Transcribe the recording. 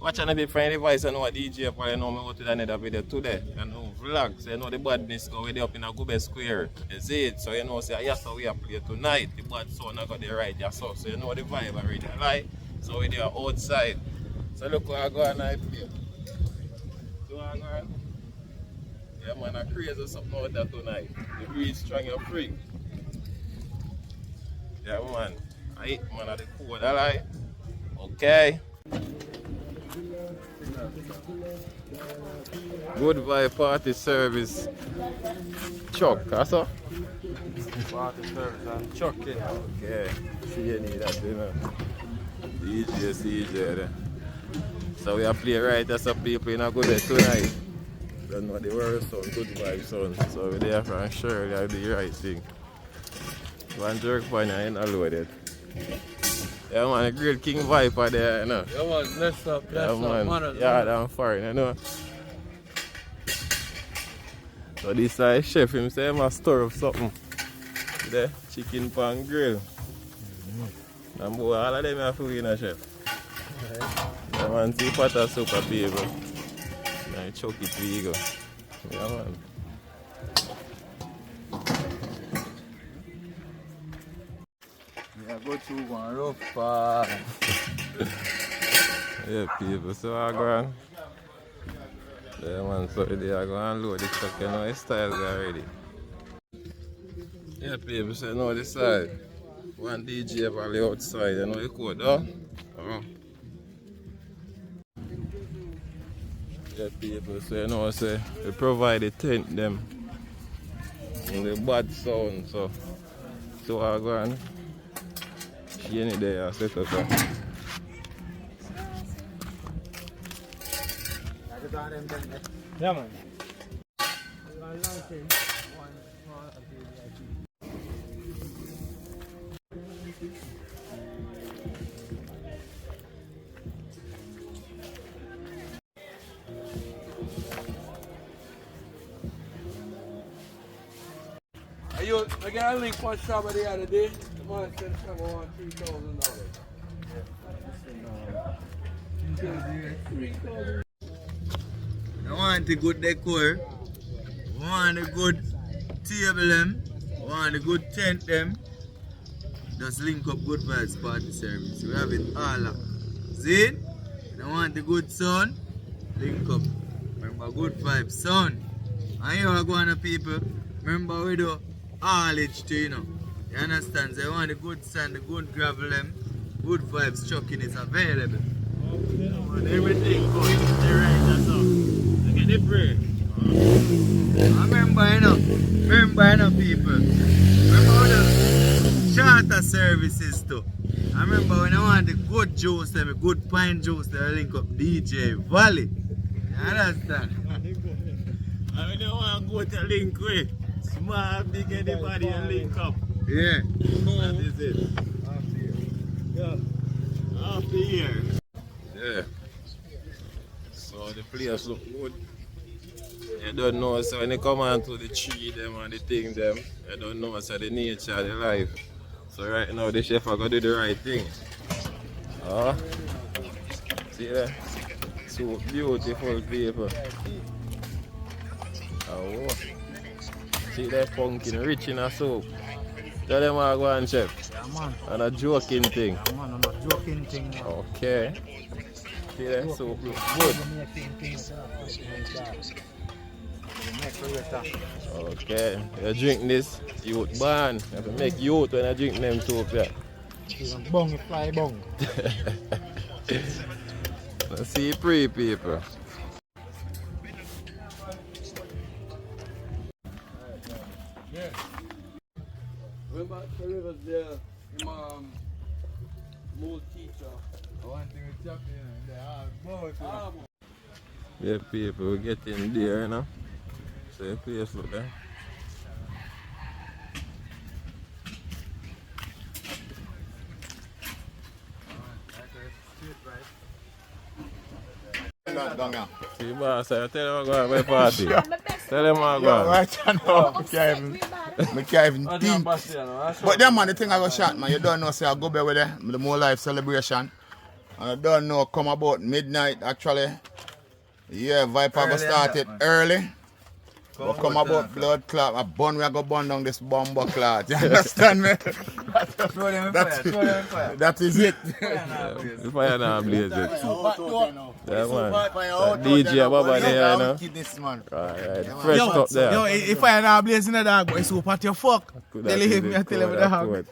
Watch on a different device and know what DJ probably know me go to another video today. And know vlog, so you know the badness go way up in a Gube Square. You see it? So you know say yes, so we are play tonight. The bad sound I got the right just so you know the vibe already. Like so we are outside. So look what I go and I play. So I go on. Yeah man, I crazy something out there tonight. The breeze strong and free. Yeah man. I hit man at the code, alright? Okay. Good vibe party service. Chuck, that's all? Party service and chuck it. Okay. See you need that, you know. DJ there. So we are playing right as some people in a good day tonight. Don't know the world sound, good vibe sound. So we're there from sure I do the right thing. One jerk point I ain't loaded. Yeah man, a great King Viper there, you know. Yeah man, bless up, man. Yeah, I'm foreign, you know. So this side chef him say he must stir up something. The chicken pan grill. And boy, all of them have food in a chef. Yeah man, see pot of soup of people. And chuck it where you go. Yeah man. Yeah, go through one rough part. Yeah people, so I go on. Yeah man, so they are going to load the truck, you know, his styles already. Yeah people, so you know this side. One DJ probably outside, you know the code, though? Yeah people, so you know, say, we provide the tent them. And the bad sound, so I go on. She ain't there, I set up there. Yeah man. I got a link for Shabba the other day. The man said Shabba want $3,000. I want a good decor, I want a good table them, I want a good tent them. Just link up Good Vibes Party Service. We have it all up. See? I want a good sound, link up. Remember Good Vibes sound. And here are going to people. Remember we do haulage too, you know. You understand? So you want the good sand, the good gravel them, Good Vibes trucking is available. And everything going to the right, that's all. You get the free. Remember, you know, people. Remember the charter services too. I remember when I want the good juice, them, good pine juice, they link up DJ Valley. You understand? I don't want to go to link with small, big, anybody and link up. Yeah. That is it. Half the year. Yeah. So the place look good. You don't know, so when you come on to the tree them and the thing them, you don't know so the nature of the life. So right now the chef are gonna do the right thing. Oh, see that? So beautiful people. Oh, see that pumpkin rich in a soup. Tell them how to go on, chef. Yeah, man. And a joking thing. Yeah, man, I'm a joking thing. Man. Okay. See that soup look good. Okay. You drink this, youth ban. You have to make youth when you drink them soup. Yeah. Bong, fly bong. Let's see pretty people. Yeah. Remember the rivers there, old teacher. I want to go chop in there. Yeah, people getting there, you know. So the place look there. See, boss, tell them I'm going to my party. Tell them I'm going. Right now, I can't even think. But then man, the thing I go shot, man, you don't know, say I go there with the more life celebration. And I don't know, come about midnight actually. Yeah, Viper Early go started man. early. But come about blood clot, a bun we go burn down this bomb clot. You understand me? Throw them in fire, throw them in fire. That is it. The fire now blaze it. Yeah, man. Fire DJ Baba there, you know. This man. Alright, fresh up there. Yo, if I now blazing the dog, boy, so what you fuck? Could Tell that him, be me, I tell him cool, the that dog. cool.